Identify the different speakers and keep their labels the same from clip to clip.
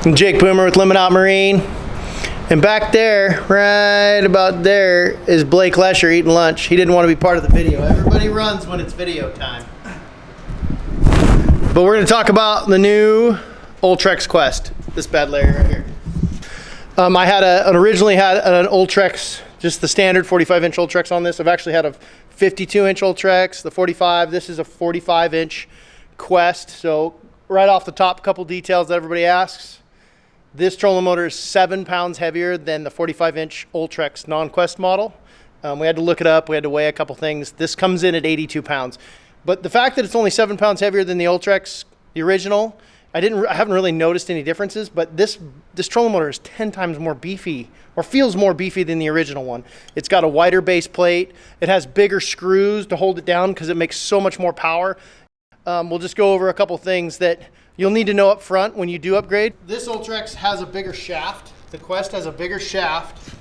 Speaker 1: I'm Jake Boomer with Limit Out Marine. And back there, right about there, is Blake Lesher eating lunch. He didn't want to be part of the video. Everybody runs when it's video time. But we're going to talk about the new Ultrex Quest, this bad layer right here. I had originally had an Ultrex, just the standard 45-inch Ultrex on this. I've actually had a 52-inch Ultrex, the 45. This is a 45-inch Quest. So right off the top, a couple details that everybody asks. This trolling motor is 7 pounds heavier than the 45-inch Ultrex non-Quest model. We had to look it up. We had to weigh a couple things. This comes in at 82 pounds. But the fact that it's only 7 pounds heavier than the Ultrex, the original, I haven't really noticed any differences, but this trolling motor is 10 times more beefy, or feels more beefy than the original one. It's got a wider base plate. It has bigger screws to hold it down because it makes so much more power. We'll just go over a couple things that you'll need to know up front when you do upgrade. This Ultrex has a bigger shaft. The Quest has a bigger shaft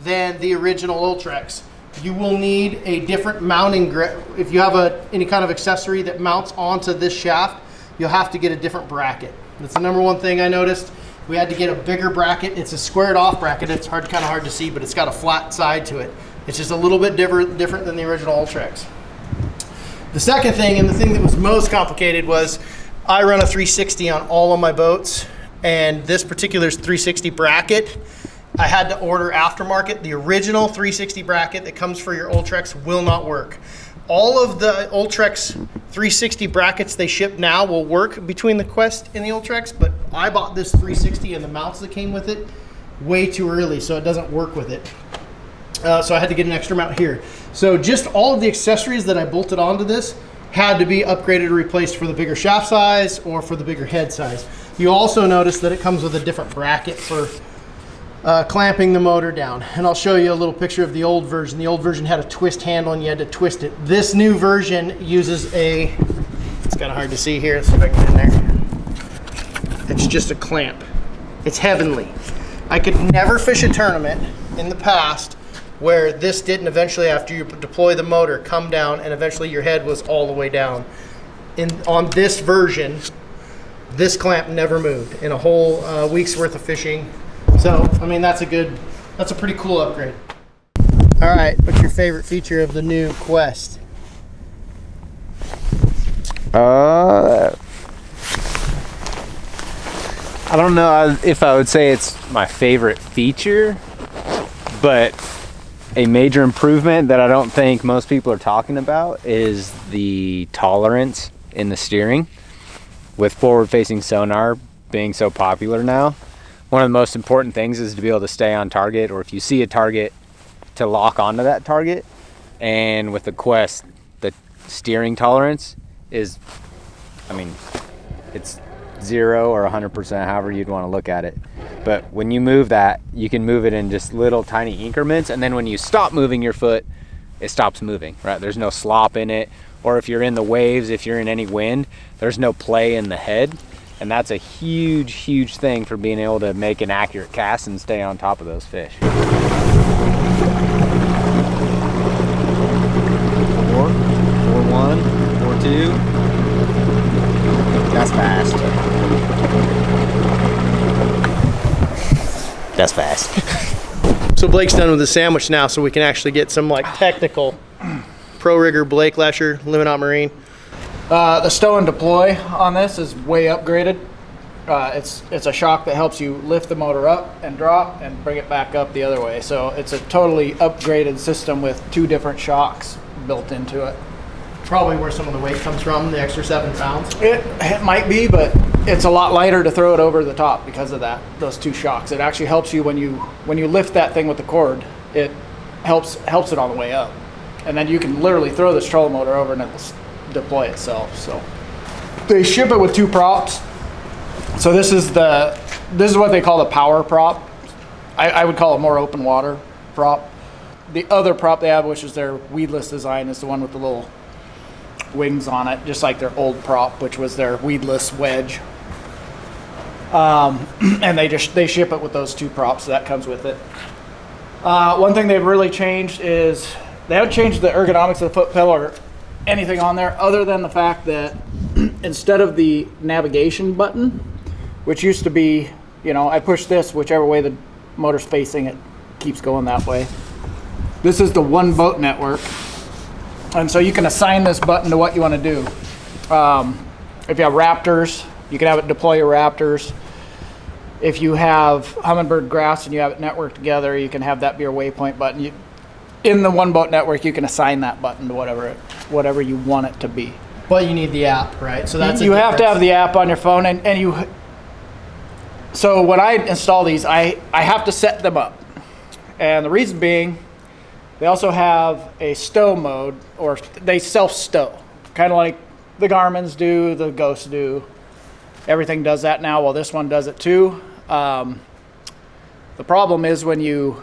Speaker 1: than the original Ultrex. You will need a different mounting grip. If you have any kind of accessory that mounts onto this shaft, you'll have to get a different bracket. That's the number one thing I noticed. We had to get a bigger bracket. It's a squared off bracket. It's kind of hard to see, but it's got a flat side to it. It's just a little bit different than the original Ultrex. The second thing, and the thing that was most complicated, was I run a 360 on all of my boats, and this particular 360 bracket, I had to order aftermarket. The original 360 bracket that comes for your Ultrex will not work. All of the Ultrex 360 brackets they ship now will work between the Quest and the Ultrex, but I bought this 360 and the mounts that came with it way too early, so it doesn't work with it. So I had to get an extra mount here. So just all of the accessories that I bolted onto this had to be upgraded or replaced for the bigger shaft size or for the bigger head size. You also notice that it comes with a different bracket for clamping the motor down. And I'll show you a little picture of the old version. The old version had a twist handle and you had to twist it. This new version uses it's kind of hard to see here, let's see if I can get in there. It's just a clamp. It's heavenly. I could never fish a tournament in the past where this didn't eventually, after you deploy the motor, come down and eventually your head was all the way down. On this version, this clamp never moved in a whole week's worth of fishing. So, I mean, that's a pretty cool upgrade. All right, what's your favorite feature of the new Quest?
Speaker 2: I don't know if I would say it's my favorite feature, but a major improvement that I don't think most people are talking about is the tolerance in the steering. With forward-facing sonar being so popular now, one of the most important things is to be able to stay on target, or if you see a target, to lock onto that target. And with the Quest, the steering tolerance is, I mean, it's 0 or 100%, however you'd want to look at it. But when you move that, you can move it in just little tiny increments, and then when you stop moving your foot, it stops moving, right? There's no slop in it, or if you're in the waves, if you're in any wind, there's no play in the head. And that's a huge, huge thing for being able to make an accurate cast and stay on top of those fish. 4, 4-1, 4-2. That's fast. That's fast.
Speaker 1: So Blake's done with the sandwich now, so we can actually get some like technical pro rigger Blake Lesher, Limit Out Marine.
Speaker 3: The stow and deploy on this is way upgraded. It's a shock that helps you lift the motor up and drop and bring it back up the other way. So it's a totally upgraded system with 2 different shocks built into it.
Speaker 1: Probably where some of the weight comes from, the extra 7 pounds.
Speaker 3: It might be, but it's a lot lighter to throw it over the top because of those 2 shocks. It actually helps you when you lift that thing with the cord. It helps it on the way up, and then you can literally throw this trolling motor over and it'll deploy itself. So they ship it with 2 props. So this is what they call the power prop. I would call it more open water prop. The other prop they have, which is their weedless design, is the one with the little wings on it, just like their old prop, which was their weedless wedge. And they ship it with those 2 props, so that comes with it. One thing they've really changed is they haven't changed the ergonomics of the foot pedal or anything on there, other than the fact that instead of the navigation button, which used to be you know, I push this whichever way the motor's facing, it keeps going that way. This is the one boat network. And so you can assign this button to what you want to do. If you have Raptors, you can have it deploy your Raptors. If you have Humminbird Grass and you have it networked together, you can have that be your waypoint button. In the one boat network, you can assign that button to whatever you want it to be.
Speaker 1: But you need the app, right? So that's
Speaker 3: you have to have the app on your phone, and you. So when I install these, I have to set them up, and the reason being, they also have a stow mode, or they self-stow, kind of like the Garmin's do, the Ghosts do. Everything does that now. Well, this one does it too. The problem is when you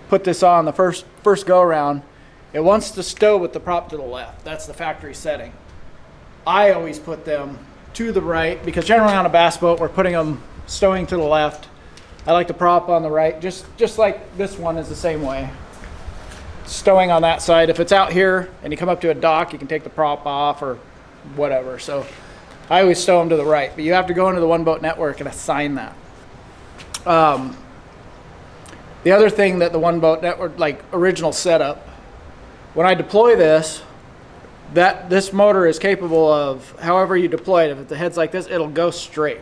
Speaker 3: put this on the first go around, it wants to stow with the prop to the left. That's the factory setting. I always put them to the right because generally on a bass boat we're putting them stowing to the left. I like the prop on the right, just like this one is the same way. Stowing on that side. If it's out here and you come up to a dock, you can take the prop off or whatever. So I always stow them to the right, but you have to go into the one boat network and assign that. The other thing that the one boat network, like original setup, when I deploy this, this motor is capable of, however you deploy it, if the head's like this, it'll go straight.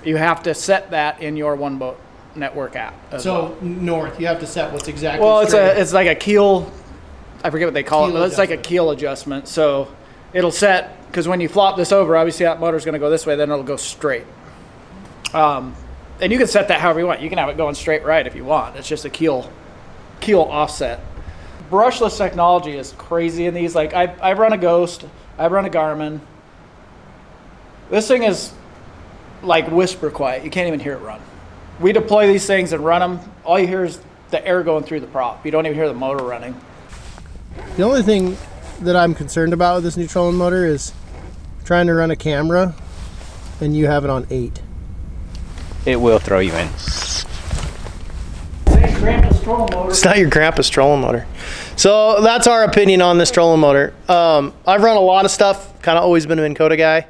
Speaker 3: You have to set that in your one boat network app.
Speaker 1: So north, you have to set what's exactly
Speaker 3: straight. It's like a keel, I forget what they call it, but it's like a keel adjustment. So it'll set, because when you flop this over, obviously that motor's going to go this way, then it'll go straight. And you can set that however you want. You can have it going straight right if you want. It's just a keel offset. Brushless technology is crazy in these. Like I run a Ghost, I run a Garmin. This thing is like whisper quiet. You can't even hear it run. We deploy these things and run them. All you hear is the air going through the prop. You don't even hear the motor running.
Speaker 1: The only thing that I'm concerned about with this new trolling motor is trying to run a camera and you have it on 8.
Speaker 2: It will throw you in.
Speaker 1: It's not your grandpa's trolling motor. So that's our opinion on this trolling motor. I've run a lot of stuff, kind of always been a Minn Kota guy.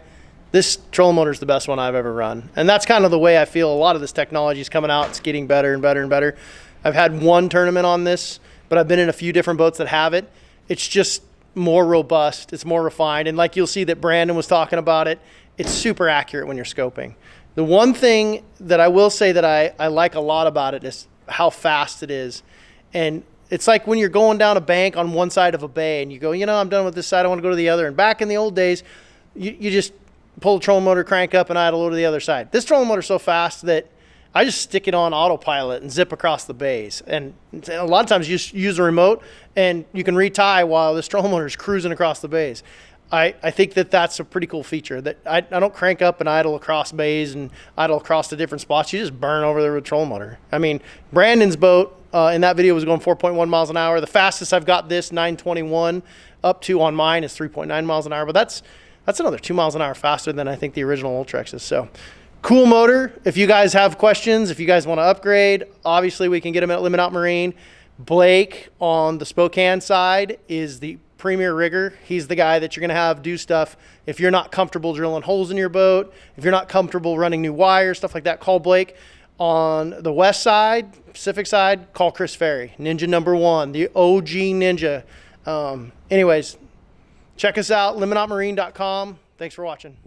Speaker 1: This trolling motor is the best one I've ever run. And that's kind of the way I feel a lot of this technology is coming out. It's getting better and better and better. I've had one tournament on this, but I've been in a few different boats that have it. It's just more robust. It's more refined. And like you'll see that Brandon was talking about it, it's super accurate when you're scoping. The one thing that I will say that I like a lot about it is how fast it is. And it's like when you're going down a bank on one side of a bay and you go, I'm done with this side, I want to go to the other. And back in the old days, you just pull the trolling motor, crank up, and idle over to the other side. This trolling motor is so fast that I just stick it on autopilot and zip across the bays. And a lot of times you just use a remote and you can retie while this trolling motor is cruising across the bays. I think that that's a pretty cool feature that I don't crank up and idle across bays and idle across the different spots. You just burn over there with a trolling motor. I mean, Brandon's boat in that video was going 4.1 miles an hour. The fastest I've got this 921 up to on mine is 3.9 miles an hour, but that's another 2 miles an hour faster than I think the original Ultrex is. So cool motor. If you guys have questions, if you guys want to upgrade, obviously we can get them at Limit Out Marine. Blake on the Spokane side is the premier rigger. He's the guy that you're going to have do stuff if you're not comfortable drilling holes in your boat, if you're not comfortable running new wires, stuff like that, call Blake. On the west side, Pacific side, call Chris Ferry, Ninja #1, the OG Ninja. Anyways, check us out, limitoutmarine.com. Thanks for watching.